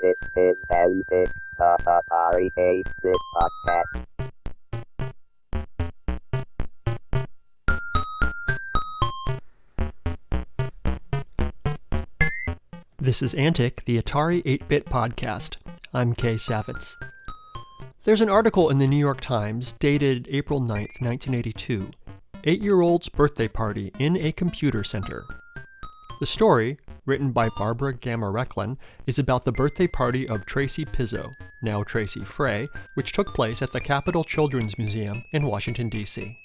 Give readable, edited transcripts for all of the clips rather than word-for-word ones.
This is Bandit, the Atari 8-bit podcast. This is Antic, the Atari 8-bit podcast. I'm Kay Savitz. There's an article in the New York Times dated April 9th, 1982, 8-year-old's birthday party in a computer center. The story, written by Barbara Gamareklin, is about the birthday party of Tracey Pizzo, now Tracey Frey, which took place at the Capitol Children's Museum in Washington, D.C.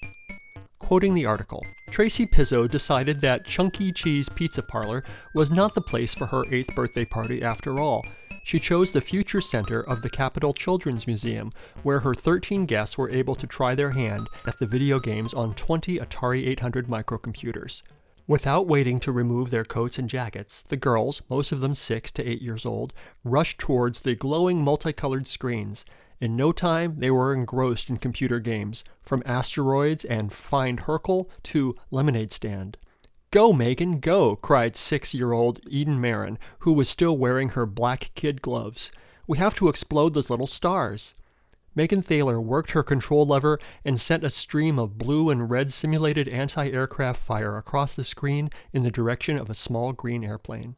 Quoting the article, Tracey Pizzo decided that Chunky Cheese Pizza Parlor was not the place for her 8th birthday party after all. She chose the Future Center of the Capitol Children's Museum, where her 13 guests were able to try their hand at the video games on 20 Atari 800 microcomputers. Without waiting to remove their coats and jackets, the girls, most of them 6 to 8 years old, rushed towards the glowing multicolored screens. In no time, they were engrossed in computer games, from Asteroids and Find Hurkle to Lemonade Stand. "Go, Megan, go!" cried 6-year-old Eden Marin, who was still wearing her black kid gloves. "We have to explode those little stars." Megan Thaler worked her control lever and sent a stream of blue and red simulated anti-aircraft fire across the screen in the direction of a small green airplane.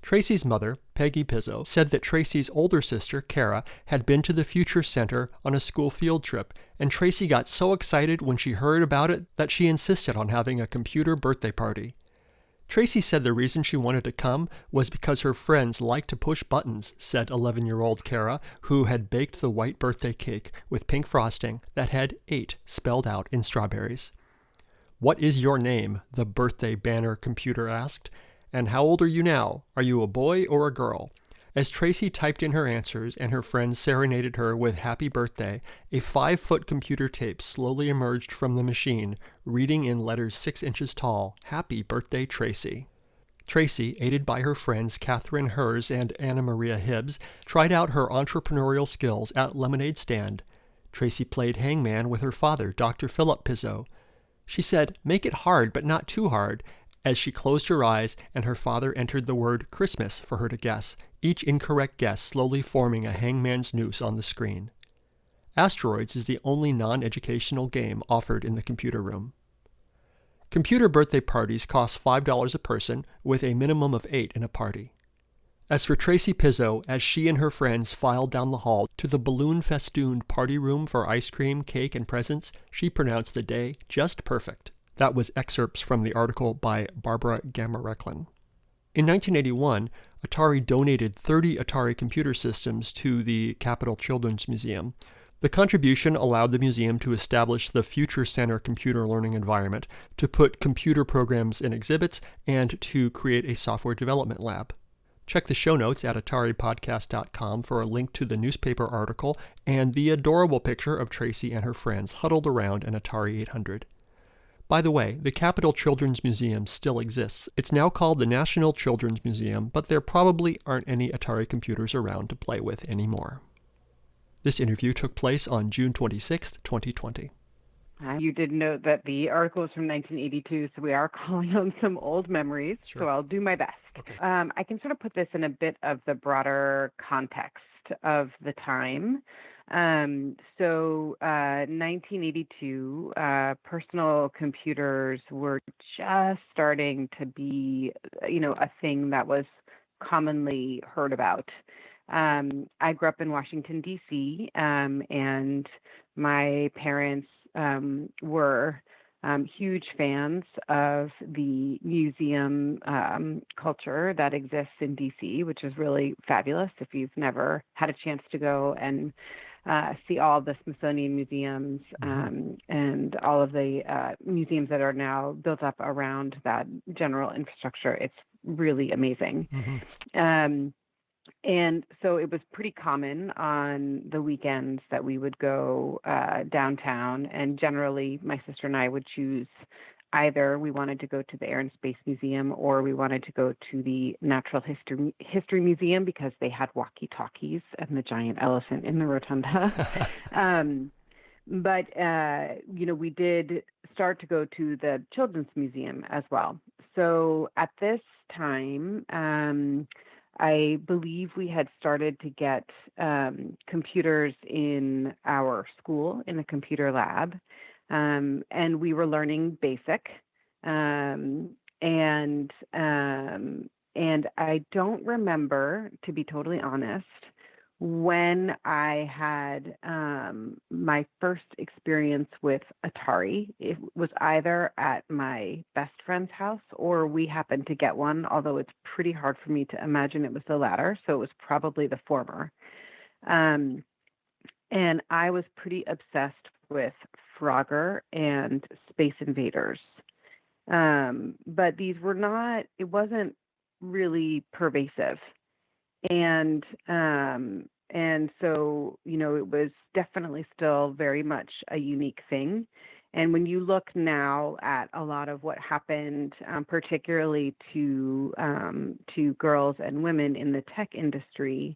Tracey's mother, Peggy Pizzo, said that Tracey's older sister, Kara, had been to the Future Center on a school field trip, and Tracey got so excited when she heard about it that she insisted on having a computer birthday party. Tracey said the reason she wanted to come was because her friends liked to push buttons, said 11-year-old Kara, who had baked the white birthday cake with pink frosting that had 8 spelled out in strawberries. "What is your name?" the birthday banner computer asked. "And how old are you now? Are you a boy or a girl?" As Tracey typed in her answers and her friends serenaded her with happy birthday, a 5-foot computer tape slowly emerged from the machine, reading in letters 6 inches tall, "Happy Birthday, Tracey." Tracey, aided by her friends Catherine Hers and Anna Maria Hibbs, tried out her entrepreneurial skills at Lemonade Stand. Tracey played hangman with her father, Dr. Philip Pizzo. She said, "Make it hard, but not too hard," as she closed her eyes and her father entered the word Christmas for her to guess, each incorrect guess slowly forming a hangman's noose on the screen. Asteroids is the only non-educational game offered in the computer room. Computer birthday parties cost $5 a person, with a minimum of 8 in a party. As for Tracey Pizzo, as she and her friends filed down the hall to the balloon-festooned party room for ice cream, cake, and presents, she pronounced the day just perfect. That was excerpts from the article by Barbara Gamareklin. In 1981, Atari donated 30 Atari computer systems to the Capitol Children's Museum. The contribution allowed the museum to establish the Future Center computer learning environment, to put computer programs in exhibits, and to create a software development lab. Check the show notes at ataripodcast.com for a link to the newspaper article and the adorable picture of Tracey and her friends huddled around an Atari 800. By the way, the Capitol Children's Museum still exists. It's now called the National Children's Museum, but there probably aren't any Atari computers around to play with anymore. This interview took place on June 26, 2020. You did note that the article is from 1982, so we are calling on some old memories, Sure. So I'll do my best. Okay. I can sort of put this in a bit of the broader context of the time. 1982, personal computers were just starting to be, a thing that was commonly heard about. I grew up in Washington, D.C., and my parents were huge fans of the museum culture that exists in D.C., which is really fabulous if you've never had a chance to go and see all the Smithsonian museums and all of the museums that are now built up around that general infrastructure. It's really amazing. And so it was pretty common on the weekends that we would go downtown, and generally my sister and I would choose either we wanted to go to the Air and Space Museum or we wanted to go to the Natural History Museum because they had walkie-talkies and the giant elephant in the rotunda. But we did start to go to the Children's Museum as well. So at this time, I believe we had started to get computers in our school in a computer lab, and we were learning BASIC. Um, and and I don't remember, to be totally honest, when I had my first experience with Atari. It was either at my best friend's house or we happened to get one, although it's pretty hard for me to imagine it was the latter. So it was probably the former. Um, and I was pretty obsessed with Frogger and Space Invaders. But these were not, it wasn't really pervasive. And so, it was definitely still very much a unique thing. And when you look now at a lot of what happened, particularly to girls and women in the tech industry,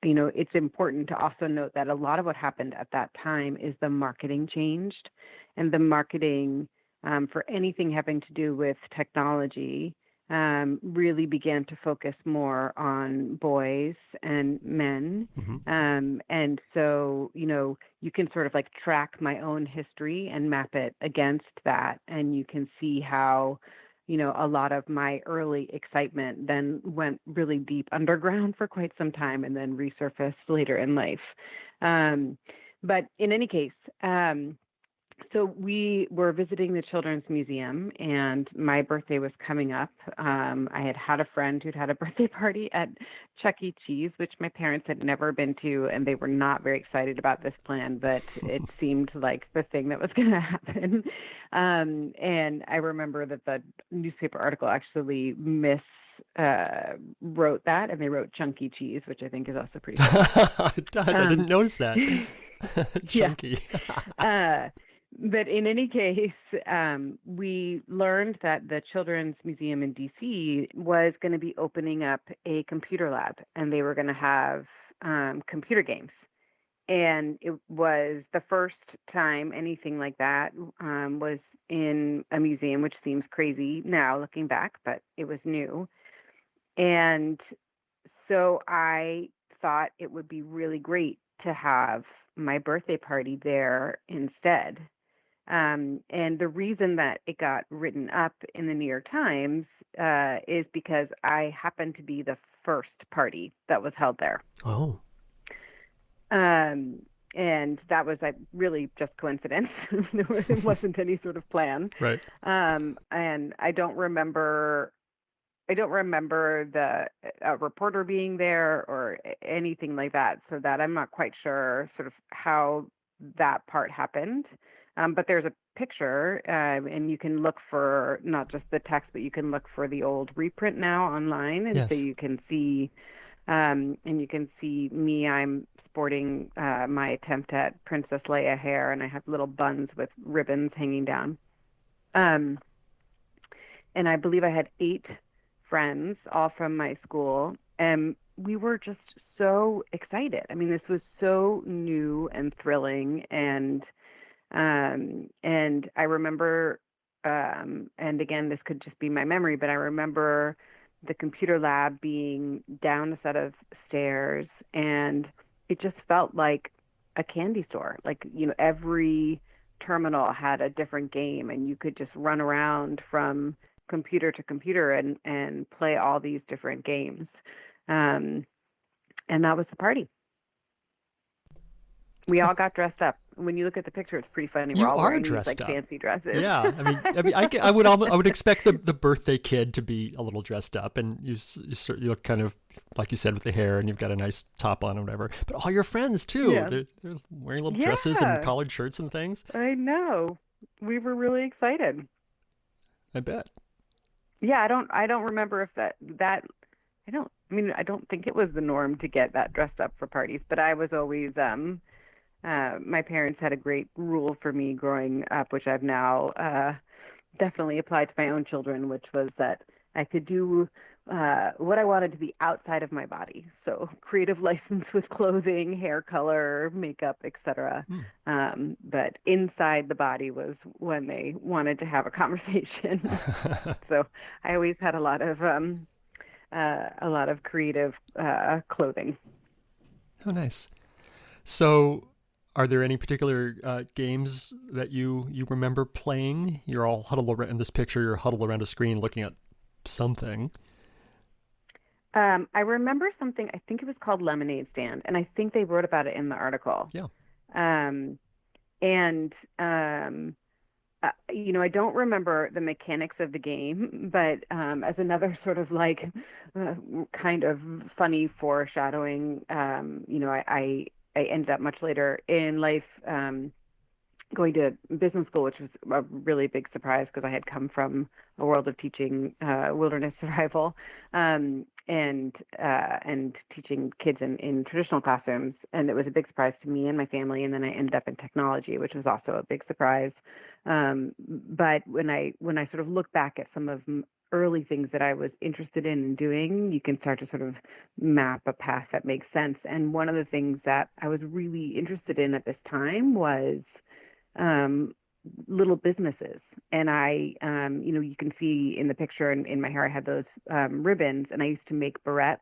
it's important to also note that a lot of what happened at that time is the marketing changed, and the marketing for anything having to do with technology really began to focus more on boys and men. And so, you can sort of like track my own history and map it against that. And you can see how, a lot of my early excitement then went really deep underground for quite some time and then resurfaced later in life. But in any case, so we were visiting the Children's Museum, and my birthday was coming up. I had a friend who'd had a birthday party at Chuck E. Cheese, which my parents had never been to, and they were not very excited about this plan, but it seemed like the thing that was going to happen. And I remember that the newspaper article actually wrote that, and they wrote Chunky Cheese, which I think is also pretty funny. It does. I didn't notice that. Chunky. But in any case, we learned that the Children's Museum in DC was going to be opening up a computer lab, and they were going to have computer games. And it was the first time anything like that was in a museum, which seems crazy now looking back, but it was new. And so I thought it would be really great to have my birthday party there instead. And the reason that it got written up in the New York Times is because I happened to be the first party that was held there. Oh. And that was really just coincidence. It wasn't any sort of plan. Right. And I don't remember the reporter being there or anything like that, so that I'm not quite sure sort of how that part happened. But there's a picture, and you can look for not just the text, but you can look for the old reprint now online, and yes. So you can see, me. I'm sporting my attempt at Princess Leia hair, and I have little buns with ribbons hanging down. And I believe I had 8 friends, all from my school, and we were just so excited. I mean, this was so new and thrilling, and I remember, and again, this could just be my memory, but I remember the computer lab being down a set of stairs, and it just felt like a candy store. Like, every terminal had a different game, and you could just run around from computer to computer and play all these different games. And that was the party. We all got dressed up. When you look at the picture, it's pretty funny. We're all wearing these fancy dresses. Yeah, I would expect the birthday kid to be a little dressed up, and you look kind of like you said with the hair, and you've got a nice top on or whatever. But all your friends too, they're wearing little dresses and collared shirts and things. I know. We were really excited. I bet. Yeah, I don't remember if that. I don't think it was the norm to get that dressed up for parties, but I was always. My parents had a great rule for me growing up, which I've now definitely applied to my own children, which was that I could do what I wanted to be outside of my body. So creative license with clothing, hair color, makeup, etc. But inside the body was when they wanted to have a conversation. So I always had a lot of creative clothing. Oh, nice. So, are there any particular games that you remember playing? You're all huddled around in this picture. You're huddled around a screen looking at something. I remember something. I think it was called Lemonade Stand, and I think they wrote about it in the article. Yeah. And I don't remember the mechanics of the game, but as another sort of like kind of funny foreshadowing, I ended up much later in life going to business school, which was a really big surprise because I had come from a world of teaching wilderness survival and teaching kids in traditional classrooms, and it was a big surprise to me and my family. And then I ended up in technology, which was also a big surprise. But when I sort of look back at some of early things that I was interested in doing, you can start to sort of map a path that makes sense. And one of the things that I was really interested in at this time was little businesses. And I, you can see in the picture in my hair, I had those ribbons, and I used to make barrettes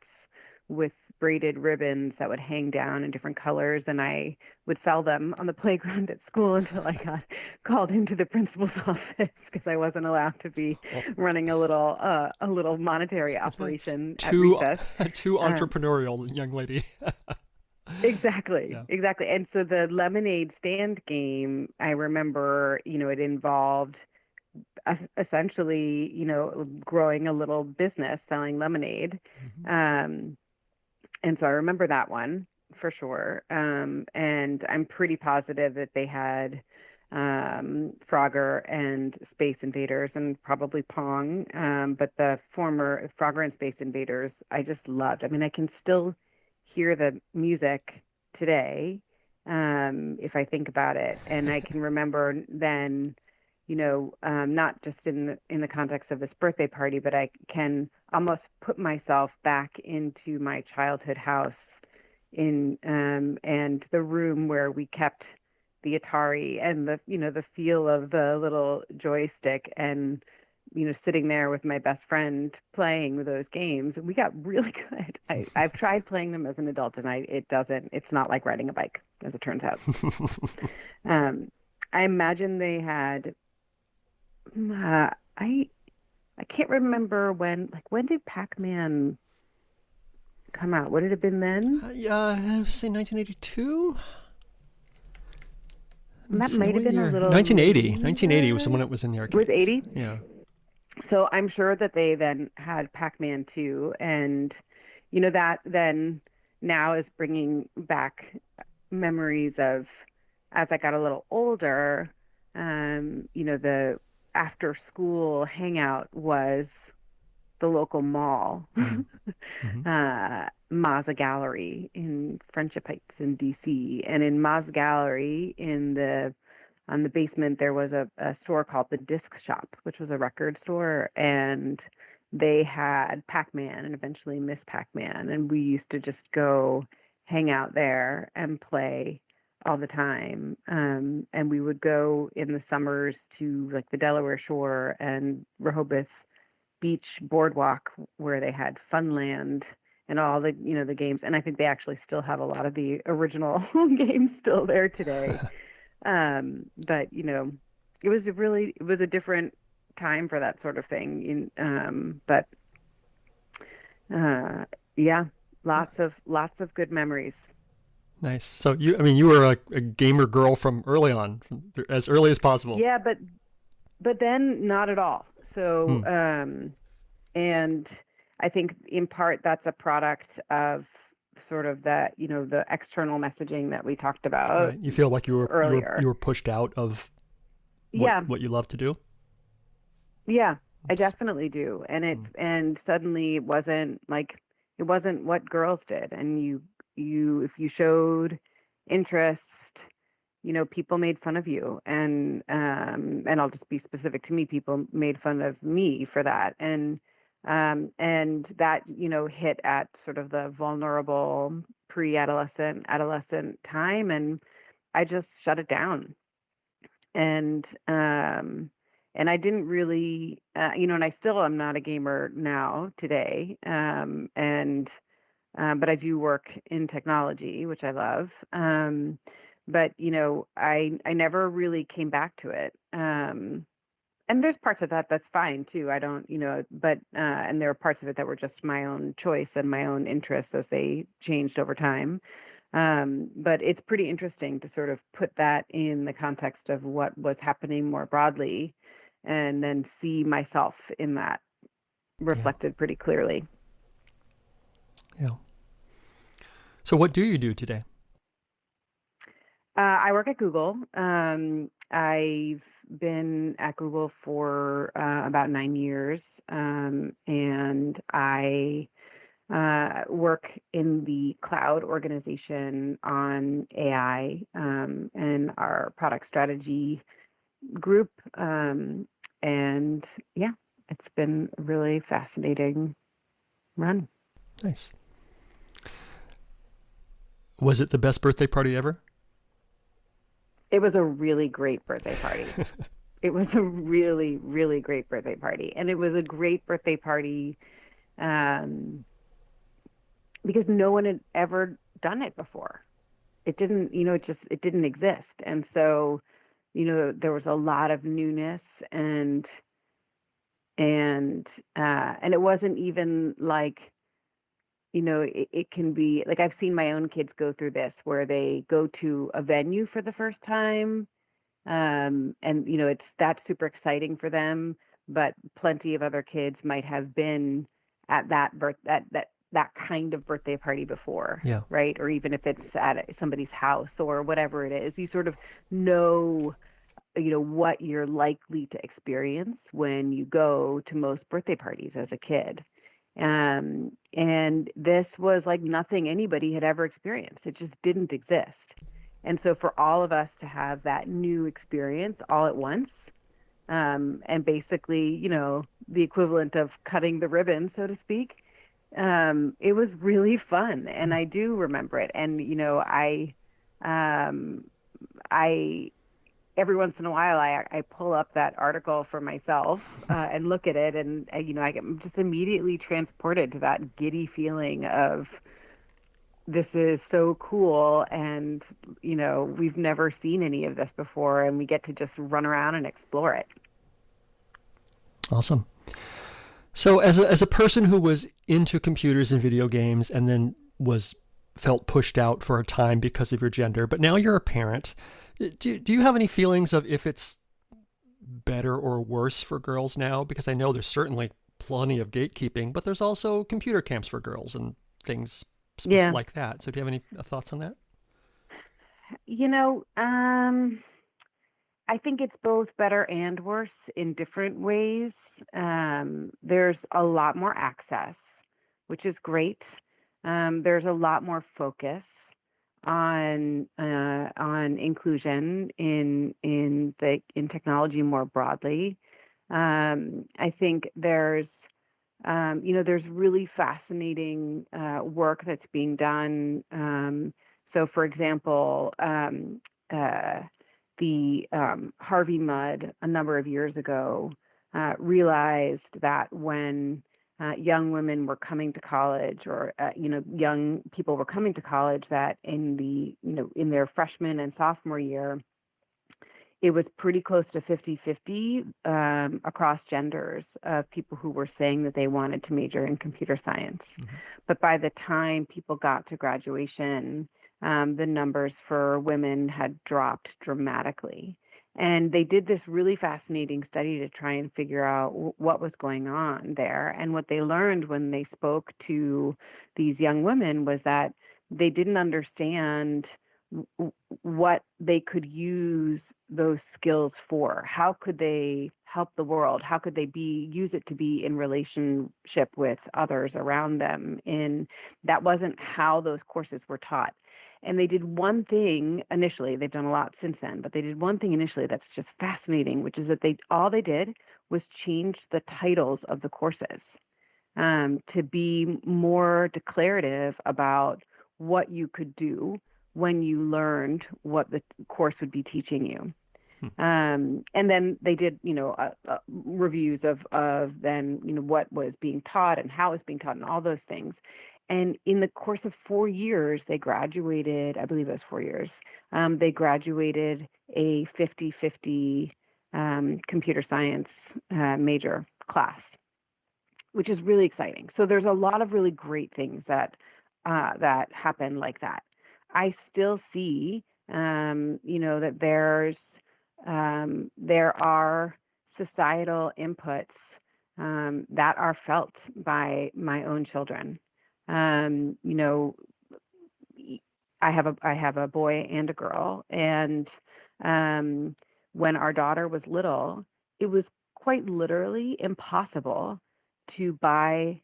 with braided ribbons that would hang down in different colors, and I would sell them on the playground at school until I got called into the principal's office because I wasn't allowed to be running a little monetary operation at recess. Too entrepreneurial, young lady. Exactly. Yeah. Exactly. And so the lemonade stand game, I remember, it involved essentially, growing a little business selling lemonade. Mm-hmm. And so I remember that one for sure. And I'm pretty positive that they had Frogger and Space Invaders and probably Pong. But the former Frogger and Space Invaders, I just loved. I mean, I can still hear the music today if I think about it. And I can remember then, not just in the context of this birthday party, but I can almost put myself back into my childhood house and the room where we kept the Atari and the feel of the little joystick and, sitting there with my best friend playing those games. We got really good. I've tried playing them as an adult, and it's not like riding a bike, as it turns out. I imagine they had, I can't remember when did Pac-Man come out? Would it have been then? I would say 1982. That might have been a little... 1980. 1980 was when it was in the arcades. Was 80? Yeah. So I'm sure that they then had Pac-Man 2, and that then now is bringing back memories of, as I got a little older, the after school hangout was the local mall, mm-hmm. Mazza Gallery in Friendship Heights in DC. And in Mazza Gallery on the basement, there was a store called the Disc Shop, which was a record store, and they had Pac-Man and eventually Miss Pac-Man, and we used to just go hang out there and play all the time. And we would go in the summers to like the Delaware Shore and Rehoboth Beach Boardwalk, where they had Funland and all the the games. And I think they actually still have a lot of the original games still there today. But it was a different time for that sort of thing. Yeah, lots of good memories. Nice. So you were a gamer girl from early on, as early as possible. Yeah, but then not at all. So, and I think in part that's a product of sort of that, the external messaging that we talked about. Right. You feel like you were pushed out of what you love to do? Yeah, I definitely do. And and suddenly it wasn't what girls did. And if you showed interest, people made fun of you. And I'll just be specific to me, people made fun of me for that. And that, hit at sort of the vulnerable pre-adolescent, adolescent time. And I just shut it down. And And I didn't really, and I still am not a gamer now today. But I do work in technology, which I love. But I never really came back to it. And there's parts of that that's fine too. I don't, but and there are parts of it that were just my own choice and my own interests as they changed over time. But it's pretty interesting to sort of put that in the context of what was happening more broadly, and then see myself in that reflected pretty clearly. Yeah. So what do you do today? I work at Google. I've been at Google for about 9 years, and I work in the cloud organization on AI and our product strategy group. And yeah, it's been a really fascinating run. Nice. Was it the best birthday party ever? It was a really great birthday party. It was a really, really great birthday party. And it was a great birthday party because no one had ever done it before. It didn't, it didn't exist. And so, there was a lot of newness and it wasn't even like, it can be like, I've seen my own kids go through this where they go to a venue for the first time. And that's super exciting for them, but plenty of other kids might have been at that kind of birthday party before. Yeah. Right. Or even if it's at somebody's house or whatever it is, you sort of know, what you're likely to experience when you go to most birthday parties as a kid. And this was like nothing anybody had ever experienced. It just didn't exist. And so for all of us to have that new experience all at once, and basically, the equivalent of cutting the ribbon, so to speak, it was really fun. And I do remember it. And, I every once in a while, I pull up that article for myself and look at it, and I get just immediately transported to that giddy feeling of this is so cool, and we've never seen any of this before, and we get to just run around and explore it. Awesome. So, as a person who was into computers and video games, and then felt pushed out for a time because of your gender, but now you're a parent. Do you have any feelings of if it's better or worse for girls now? Because I know there's certainly plenty of gatekeeping, but there's also computer camps for girls and things like that. So do you have any thoughts on that? I think it's both better and worse in different ways. There's a lot more access, which is great. There's a lot more focus on inclusion in technology more broadly. I think there's really fascinating work that's being done. So, for example, the Harvey Mudd a number of years ago realized that when young women were coming to college, or young people were coming to college, that in their freshman and sophomore year, it was pretty close to 50-50 across genders of people who were saying that they wanted to major in computer science. Mm-hmm. But by the time people got to graduation, the numbers for women had dropped dramatically. And they did this really fascinating study to try and figure out what was going on there. And what they learned when they spoke to these young women was that they didn't understand what they could use those skills for. How could they help the world? How could they use it to be in relationship with others around them? And that wasn't how those courses were taught. And they did one thing initially. They've done a lot since then, but they did one thing initially that's just fascinating, which is that all they did was change the titles of the courses to be more declarative about what you could do when you learned what the course would be teaching you. And then they did, reviews of then, what was being taught and how it was being taught and all those things. And in the course of 4 years, they graduated, I believe it was 4 years, they graduated a 50-50 computer science major class, which is really exciting. So there's a lot of really great things that happen like that. I still see, that there are societal inputs that are felt by my own children. I have a boy and a girl, and when our daughter was little, it was quite literally impossible to buy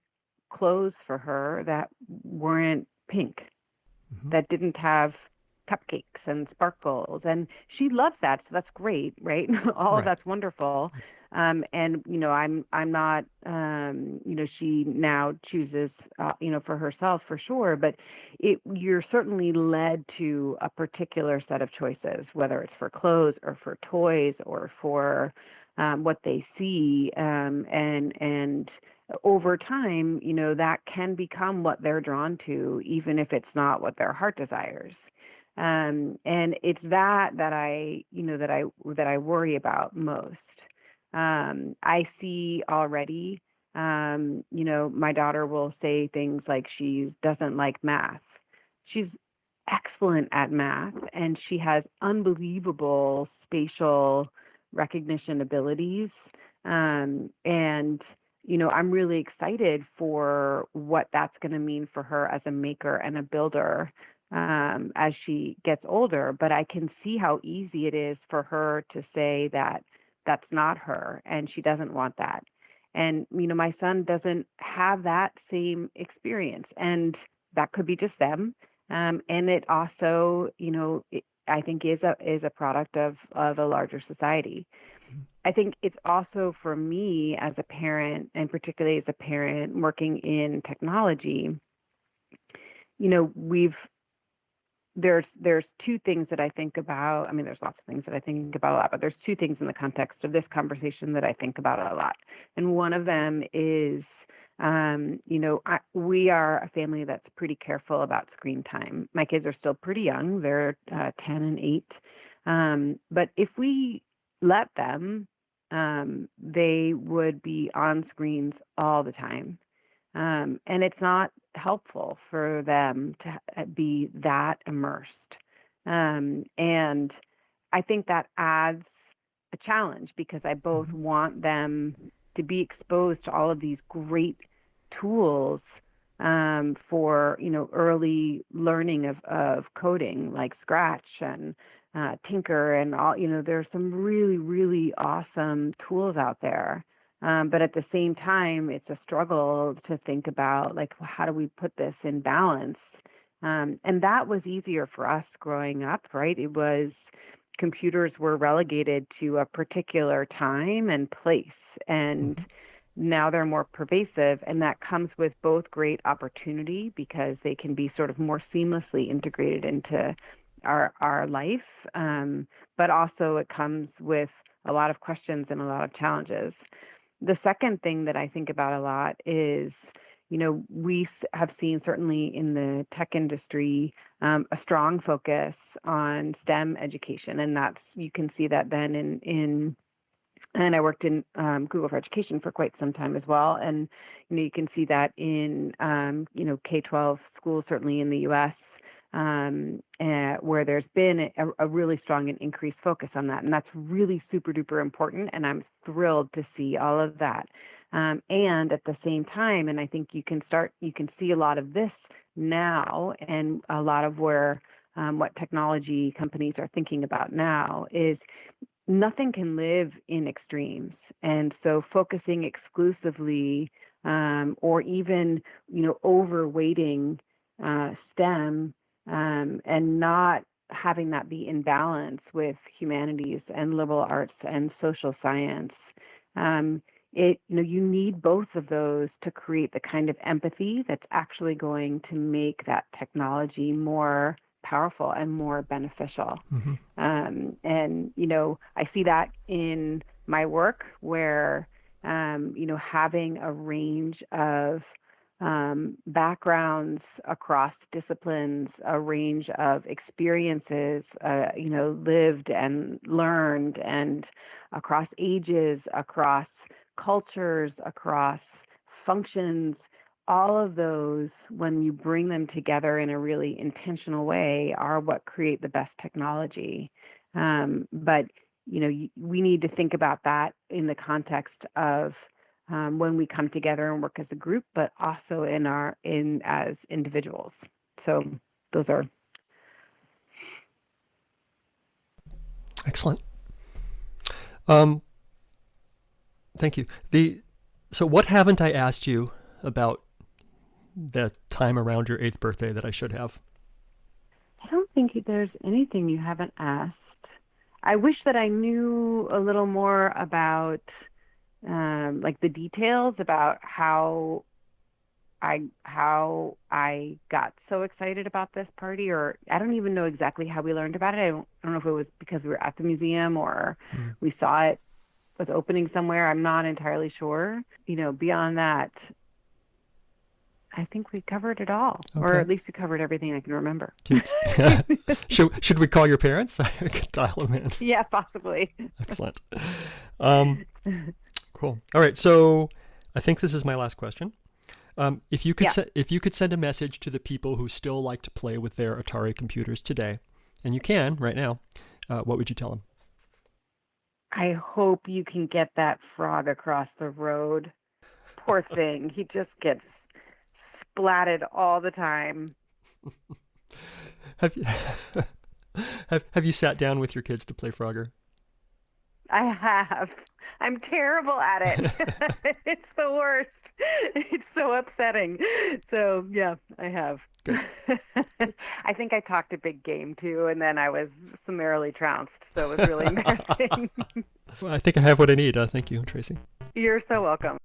clothes for her that weren't pink, that didn't have cupcakes and sparkles. And she loves that, so that's great, right? All of that's wonderful. And I'm not, she now chooses, for herself for sure, but you're certainly led to a particular set of choices, whether it's for clothes or for toys or for what they see, and over time, that can become what they're drawn to, even if it's not what their heart desires. And it's that I worry about most. I see already, my daughter will say things like she doesn't like math. She's excellent at math, and she has unbelievable spatial recognition abilities. And I'm really excited for what that's going to mean for her as a maker and a builder as she gets older. But I can see how easy it is for her to say that that's not her and she doesn't want that. And, my son doesn't have that same experience, and that could be just them. And it also, I think is a product of a larger society. I think it's also for me as a parent, and particularly as a parent working in technology, there's two things that I think about. I mean, there's lots of things that I think about a lot, but there's two things in the context of this conversation that I think about a lot. And one of them is, we are a family that's pretty careful about screen time. My kids are still pretty young. They're 10 and 8. But if we let them, they would be on screens all the time. And it's not helpful for them to be that immersed. And I think that adds a challenge, because I both want them to be exposed to all of these great tools for, early learning of coding, like Scratch and Tinker and all. There's some really, really awesome tools out there. But at the same time, it's a struggle to think about, like, how do we put this in balance? And that was easier for us growing up, right? It was, computers were relegated to a particular time and place, and now they're more pervasive, and that comes with both great opportunity, because they can be sort of more seamlessly integrated into our life, but also it comes with a lot of questions and a lot of challenges. The second thing that I think about a lot is, we have seen, certainly in the tech industry, a strong focus on STEM education. And you can see that then and I worked in Google for Education for quite some time as well. And, you can see that in, K-12 schools, certainly in the U.S., where there's been a really strong and increased focus on that. And that's really super duper important. And I'm thrilled to see all of that. And at the same time, and I think you can see a lot of this now, and a lot of where what technology companies are thinking about now is, nothing can live in extremes. And so focusing exclusively or even, overweighting STEM and not having that be in balance with humanities and liberal arts and social science. You need both of those to create the kind of empathy that's actually going to make that technology more powerful and more beneficial. Mm-hmm. And, I see that in my work where, having a range of backgrounds across disciplines, a range of experiences, lived and learned, and across ages, across cultures, across functions, all of those, when you bring them together in a really intentional way, are what create the best technology. But we need to think about that in the context of when we come together and work as a group, but also as individuals. So those are excellent. Thank you. So what haven't I asked you about the time around your 8th birthday that I should have? I don't think there's anything you haven't asked. I wish that I knew a little more about the details about how I got so excited about this party, or I don't even know exactly how we learned about it. I don't know if it was because we were at the museum or we saw it was opening somewhere. I'm not entirely sure. Beyond that, I think we covered it all, or at least we covered everything I can remember. Should we call your parents? I could dial them in. Yeah, possibly. Excellent. Cool. All right. So I think this is my last question. If you could send a message to the people who still like to play with their Atari computers today, and you can right now, what would you tell them? I hope you can get that frog across the road. Poor thing. He just gets splatted all the time. Have you sat down with your kids to play Frogger? I have. I'm terrible at it. It's the worst. It's so upsetting. So, yeah, I have. Good. I think I talked a big game, too, and then I was summarily trounced. So it was really embarrassing. Well, I think I have what I need. Thank you, Tracy. You're so welcome.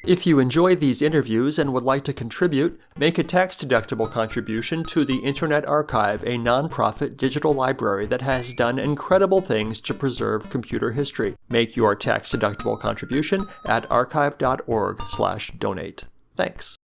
If you enjoy these interviews and would like to contribute, make a tax-deductible contribution to the Internet Archive, a nonprofit digital library that has done incredible things to preserve computer history. Make your tax-deductible contribution at archive.org/donate. Thanks.